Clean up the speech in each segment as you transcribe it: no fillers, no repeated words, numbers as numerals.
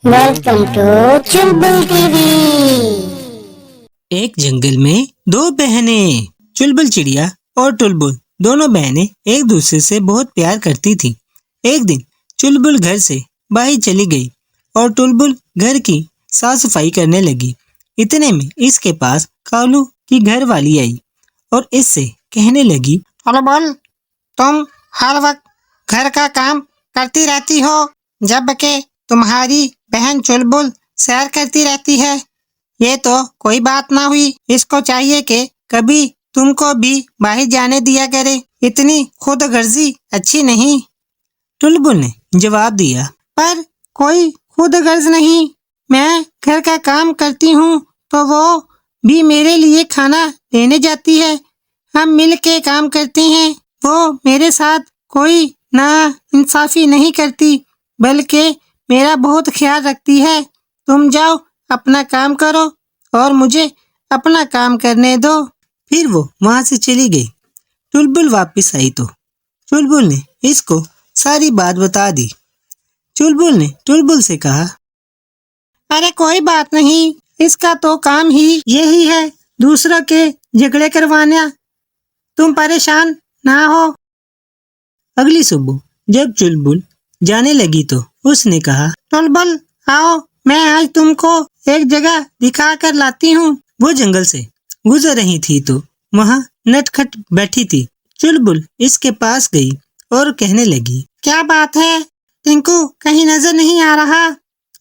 Welcome to Chulbul TV. एक जंगल में दो बहनें चुलबुल चिड़िया और टुलबुल दोनों बहनें एक दूसरे से बहुत प्यार करती थी। एक दिन चुलबुल घर से बाहर चली गई और टुलबुल घर की साफ सफाई करने लगी। इतने में इसके पास कालू की घर वाली आई और इससे कहने लगी, टुलबुल, तुम हर वक्त घर का काम करती रहती हो, जबकि तुम्हारी बहन चुलबुल सैर करती रहती है। ये तो कोई बात ना हुई। इसको चाहिए कि कभी तुमको भी बाहर जाने दिया करे। इतनी खुदगर्जी अच्छी नहीं। टुलबुल ने जवाब दिया, पर कोई खुदगर्ज नहीं। मैं घर का काम करती हूँ तो वो भी मेरे लिए खाना लेने जाती है। हम मिल के काम करते हैं। वो मेरे साथ कोई ना इंसाफी नहीं करती, बल्कि मेरा बहुत ख्याल रखती है। तुम जाओ, अपना काम करो और मुझे अपना काम करने दो। फिर वो वहाँ से चली गई। टुलबुल वापस आई तो चुलबुल ने इसको सारी बात बता दी। चुलबुल ने टुलबुल से कहा, अरे कोई बात नहीं, इसका तो काम ही यही है, दूसरों के झगड़े करवाना। तुम परेशान ना हो। अगली सुबह जब चुलबुल जाने लगी तो उसने कहा, टुलबुल आओ, मैं आज तुमको एक जगह दिखा कर लाती हूँ। वो जंगल से गुजर रही थी तो वहाँ नटखट बैठी थी। चुलबुल इसके पास गई और कहने लगी, क्या बात है, टिंकू कहीं नजर नहीं आ रहा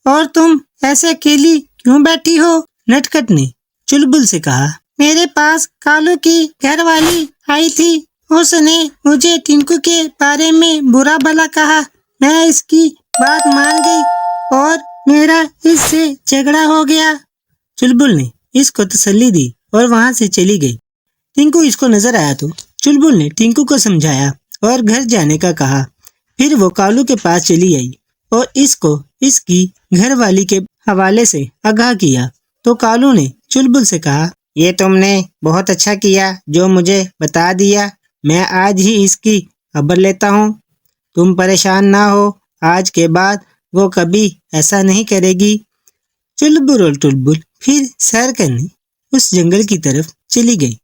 और तुम ऐसे अकेली क्यों बैठी हो? नटखट ने चुलबुल से कहा, मेरे पास कालू की घरवाली आई थी। उसने मुझे टिंकू के बारे में बुरा भला कहा। मैं इसकी बात मान गई और मेरा इससे झगड़ा हो गया। चुलबुल ने इसको तसल्ली दी और वहाँ से चली गई। टिंकू इसको नजर आया तो चुलबुल ने टिंकू को समझाया और घर जाने का कहा। फिर वो कालू के पास चली आई और इसको इसकी घरवाली के हवाले से आगाह किया। तो कालू ने चुलबुल से कहा, ये तुमने बहुत अच्छा किया जो मुझे बता दिया। मैं आज ही इसकी खबर लेता हूँ। तुम परेशान ना हो, आज के बाद वो कभी ऐसा नहीं करेगी। चुलबुल और टुलबुल फिर सैर करने उस जंगल की तरफ चली गई।